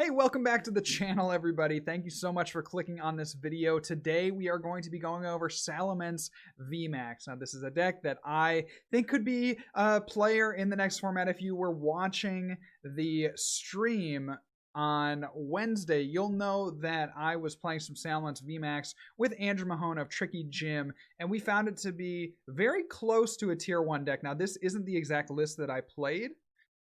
Hey, welcome back to the channel, everybody. Thank you so much for clicking on this video. Today, we are going to be going over Salamence VMAX. Now, this is a deck that I think could be a player in the next format. If you were watching the stream on Wednesday, you'll know that I was playing some Salamence VMAX with Andrew Mahone of Tricky Jim, and we found it to be very close to a tier 1 deck. Now, this isn't the exact list that I played,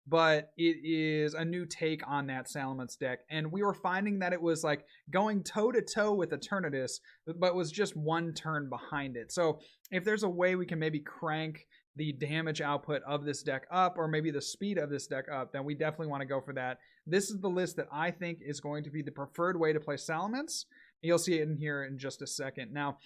but it is a new take on that Salamence deck, and we were finding that it was like going toe-to-toe with Eternatus, but was just one turn behind it. So if there's a way we can maybe crank the damage output of this deck up, or maybe the speed of this deck up, then we definitely want to go for that. This is the list that I think is going to be the preferred way to play Salamence. You'll see it in here in just a second. Now,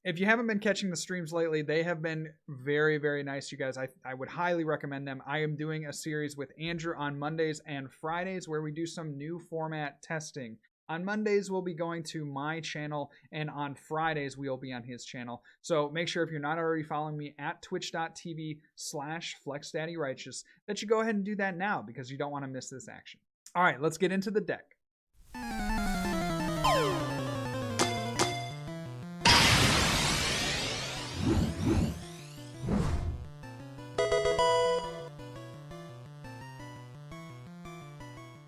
if you haven't been catching the streams lately, they have been very, very nice, you guys. I would highly recommend them. I am doing a series with Andrew on Mondays and Fridays where we do some new format testing. On Mondays, we'll be going to my channel, and on Fridays, we'll be on his channel. So make sure if you're not already following me at twitch.tv/FlexDaddyRighteous that you go ahead and do that now, because you don't want to miss this action. All right, let's get into the deck.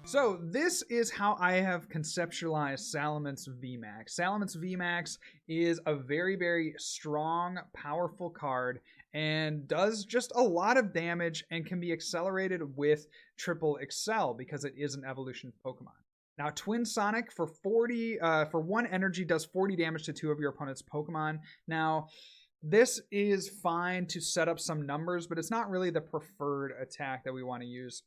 So this is how I have conceptualized Salamence VMAX. Salamence VMAX is a very, very strong, powerful card and does just a lot of damage and can be accelerated with Triple Excel because it is an evolution Pokemon. Now, Twin Sonic for 1 energy does 40 damage to 2 of your opponent's Pokemon. Now, this is fine to set up some numbers, but it's not really the preferred attack that we want to use.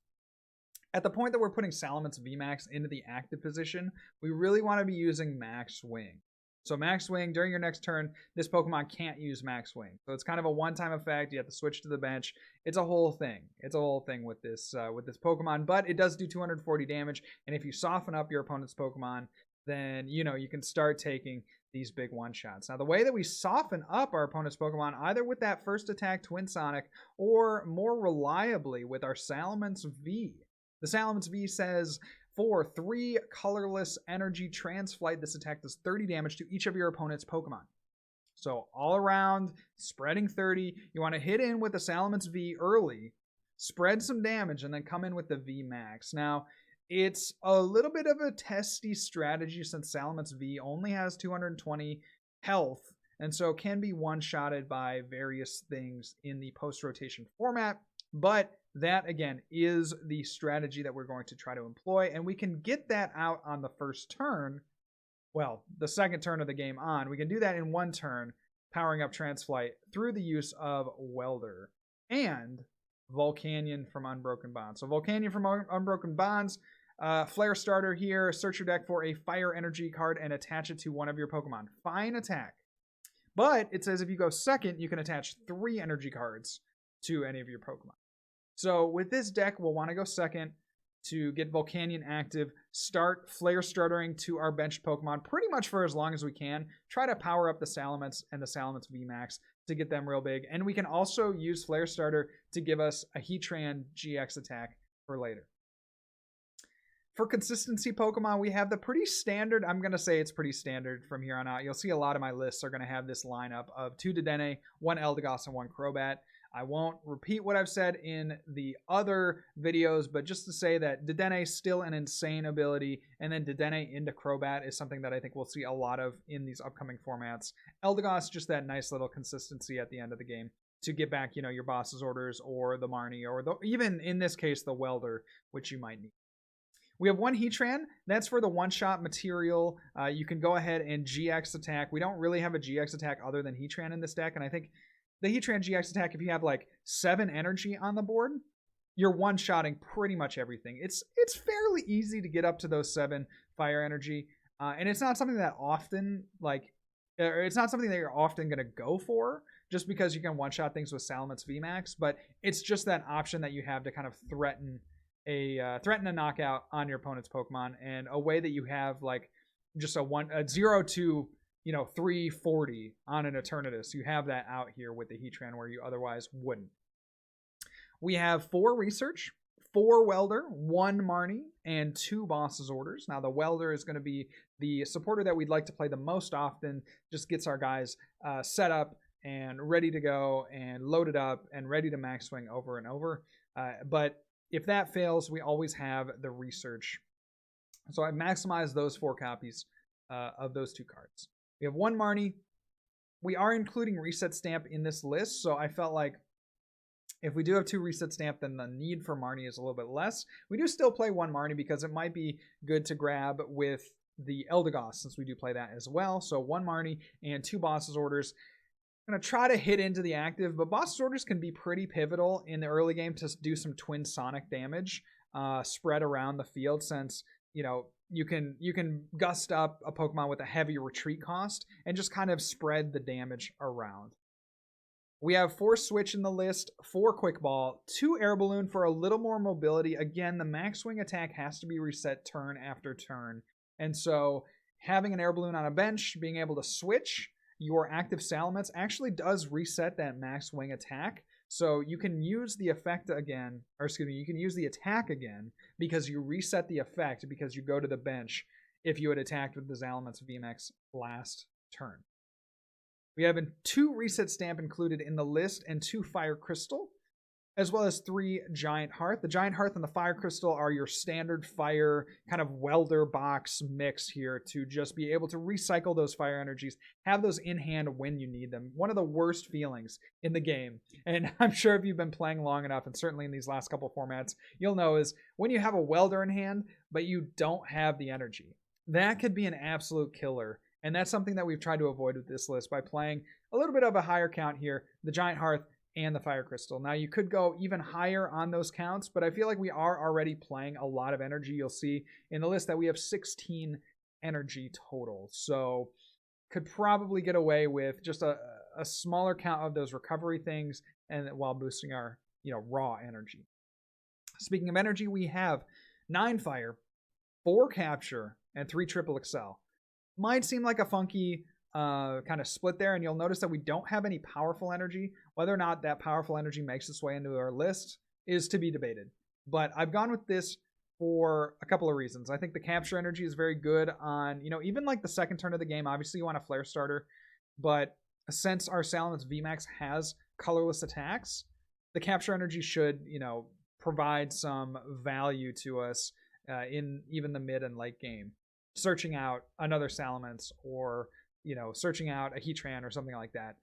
At the point that we're putting Salamence VMAX into the active position, we really want to be using Max Swing. So Max Swing, during your next turn, this Pokemon can't use Max Swing. So it's kind of a one-time effect. You have to switch to the bench. It's a whole thing. It's a whole thing with this Pokemon, but it does do 240 damage. And if you soften up your opponent's Pokemon, then, you know, you can start taking these big one-shots. Now, the way that we soften up our opponent's Pokemon, either with that first attack, Twin Sonic, or more reliably with our Salamence V. The Salamence V says, for 3 colorless energy Transflight, this attack does 30 damage to each of your opponent's Pokemon. So all around, spreading 30. You want to hit in with the Salamence V early, spread some damage, and then come in with the V Max. Now, it's a little bit of a testy strategy since Salamence V only has 220 health, and so can be one-shotted by various things in the post-rotation format. But that, again, is the strategy that we're going to try to employ, and we can get that out on the first turn. Well, the second turn of the game on. We can do that in 1 turn, powering up Transflight through the use of Welder and Volcanion from Unbroken Bonds. So Volcanion from Unbroken Bonds, Flare Starter here. Search your deck for a Fire Energy card and attach it to one of your Pokemon. Fine attack. But it says if you go second, you can attach 3 energy cards to any of your Pokemon. So with this deck, we'll want to go second to get Volcanion active, start Flare Startering to our benched Pokemon pretty much for as long as we can. Try to power up the Salamence and the Salamence VMAX to get them real big. And we can also use Flare Starter to give us a Heatran GX attack for later. For consistency Pokemon, we have the pretty standard, I'm going to say it's pretty standard from here on out. You'll see a lot of my lists are going to have this lineup of 2 Dedenne, 1 Eldegoss, and 1 Crobat. I won't repeat what I've said in the other videos, but just to say that Dedenne is still an insane ability, and then Dedenne into Crobat is something that I think we'll see a lot of in these upcoming formats. Eldegoss, just that nice little consistency at the end of the game to get back, you know, your boss's orders or the Marnie or even in this case the Welder, which you might need. We have 1 Heatran. That's for the one-shot material. You can go ahead and GX attack. We don't really have a GX attack other than Heatran in this deck, and I think the Heatran GX attack, if you have like 7 energy on the board, you're one-shotting pretty much everything. It's fairly easy to get up to those 7 fire energy, and it's not something that often, it's not something that you're often going to go for, just because you can one-shot things with Salamence VMAX, but it's just that option that you have to kind of threaten a knockout on your opponent's Pokemon, and a way that you have like just a 0 to 340 on an Eternatus. You have that out here with the Heatran where you otherwise wouldn't. We have 4 research, 4 Welder, 1 Marnie, and 2 Boss's Orders. Now, the Welder is going to be the supporter that we'd like to play the most often, just gets our guys set up and ready to go and loaded up and ready to max swing over and over. But if that fails, we always have the Research. So I maximized those 4 copies of those 2 cards. We have 1 Marnie. We are including Reset Stamp in this list, so I felt like if we do have 2 Reset Stamp, then the need for Marnie is a little bit less. We do still play 1 Marnie because it might be good to grab with the Eldegoss, since we do play that as well. So 1 Marnie and 2 Boss's Orders. I'm going to try to hit into the active, but Boss's Orders can be pretty pivotal in the early game to do some twin sonic damage spread around the field, since, you know, you can gust up a Pokemon with a heavy retreat cost and just kind of spread the damage around. We have 4 Switch in the list, 4 Quick Ball, 2 Air Balloon for a little more mobility. Again, the max swing attack has to be reset turn after turn. And so having an Air Balloon on a bench, being able to switch your active Salamence actually does reset that max swing attack. So you can use the effect again, or excuse me, you can use the attack again because you reset the effect because you go to the bench if you had attacked with the Salamence VMAX last turn. We have 2 Reset Stamp included in the list and 2 Fire Crystal, as well as 3 Giant Hearth. The Giant Hearth and the Fire Crystal are your standard fire kind of welder box mix here to just be able to recycle those fire energies, have those in hand when you need them. One of the worst feelings in the game, and I'm sure if you've been playing long enough, and certainly in these last couple formats, you'll know, is when you have a welder in hand, but you don't have the energy. That could be an absolute killer. And that's something that we've tried to avoid with this list by playing a little bit of a higher count here, the Giant Hearth and the Fire Crystal. Now, you could go even higher on those counts, but I feel like we are already playing a lot of energy. You'll see in the list that we have 16 energy total. So could probably get away with just a smaller count of those recovery things and while boosting our, raw energy. Speaking of energy, we have 9 Fire, 4 Capture, and 3 Triple Excel. Might seem like a funky kind of split there, and you'll notice that we don't have any powerful energy. Whether or not that powerful energy makes its way into our list is to be debated. But I've gone with this for a couple of reasons. I think the capture energy is very good on, even like the second turn of the game. Obviously, you want a Flare Starter, but since our Salamence VMAX has colorless attacks, the capture energy should, provide some value to us in even the mid and late game. Searching out another Salamence or searching out a Heatran or something like that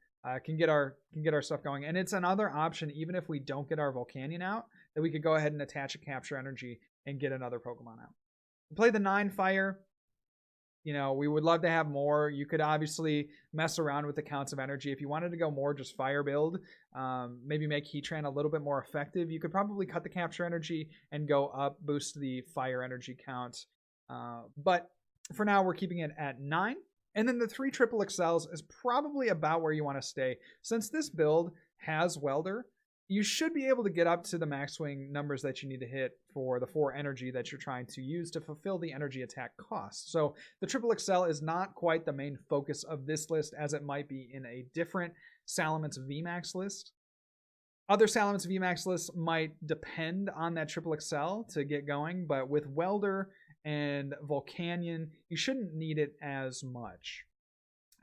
can get our stuff going. And it's another option, even if we don't get our Volcanion out, that we could go ahead and attach a capture energy and get another Pokemon out. We play the 9 Fire. We would love to have more. You could obviously mess around with the counts of energy. If you wanted to go more just fire build, maybe make Heatran a little bit more effective, you could probably cut the capture energy and go up, boost the fire energy count. But for now, we're keeping it at 9. And then the 3 Triple Excels is probably about where you want to stay. Since this build has Welder, you should be able to get up to the max swing numbers that you need to hit for the 4 energy that you're trying to use to fulfill the energy attack cost. So the Triple Excel is not quite the main focus of this list as it might be in a different Salamence VMAX list. Other Salamence VMAX lists might depend on that Triple Excel to get going, but with Welder and Volcanion, you shouldn't need it as much.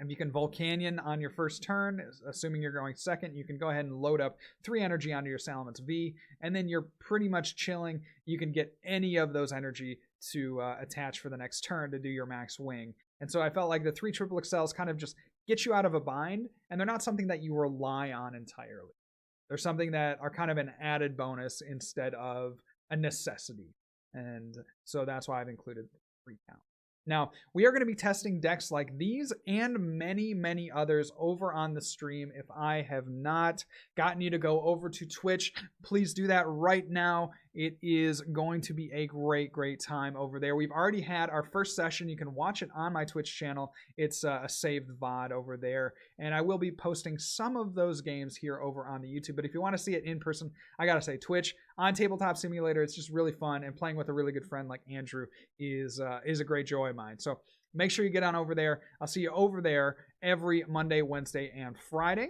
If you can Volcanion on your first turn, assuming you're going second, you can go ahead and load up 3 energy onto your Salamence V, and then you're pretty much chilling. You can get any of those energy to attach for the next turn to do your max wing. And so I felt like the 3 Triple Excels kind of just get you out of a bind, and they're not something that you rely on entirely. They're something that are kind of an added bonus instead of a necessity. And so that's why I've included the 3 count. Now, we are going to be testing decks like these and many, many others over on the stream. If I have not gotten you to go over to Twitch, please do that right now. It is going to be a great, great time over there. We've already had our first session. You can watch it on my Twitch channel. It's a saved VOD over there. And I will be posting some of those games here over on the YouTube. But if you want to see it in person, I got to say Twitch on Tabletop Simulator, it's just really fun. And playing with a really good friend like Andrew is a great joy of mine. So make sure you get on over there. I'll see you over there every Monday, Wednesday, and Friday.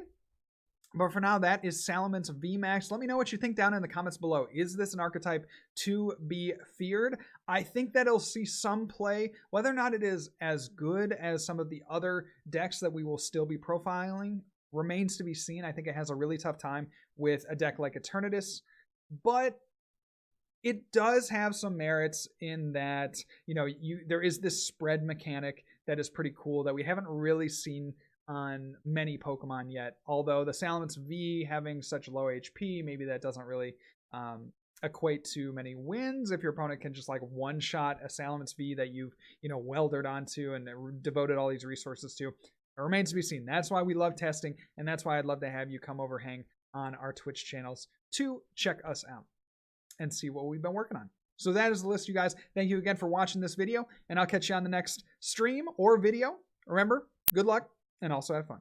But for now, that is Salamence VMAX. Let me know what you think down in the comments below. Is this an archetype to be feared? I think that it'll see some play. Whether or not it is as good as some of the other decks that we will still be profiling remains to be seen. I think it has a really tough time with a deck like Eternatus, but it does have some merits in that, you know, there is this spread mechanic that is pretty cool that we haven't really seen on many Pokemon yet. Although the Salamence V having such low HP, maybe that doesn't really equate to many wins if your opponent can just like one-shot a Salamence V that you've, you know, weldered onto and devoted all these resources to. It remains to be seen. That's why we love testing, and that's why I'd love to have you come over, hang on our Twitch channels to check us out and see what we've been working on. So that is the list, you guys. Thank you again for watching this video, and I'll catch you on the next stream or video. Remember, good luck, and also have fun.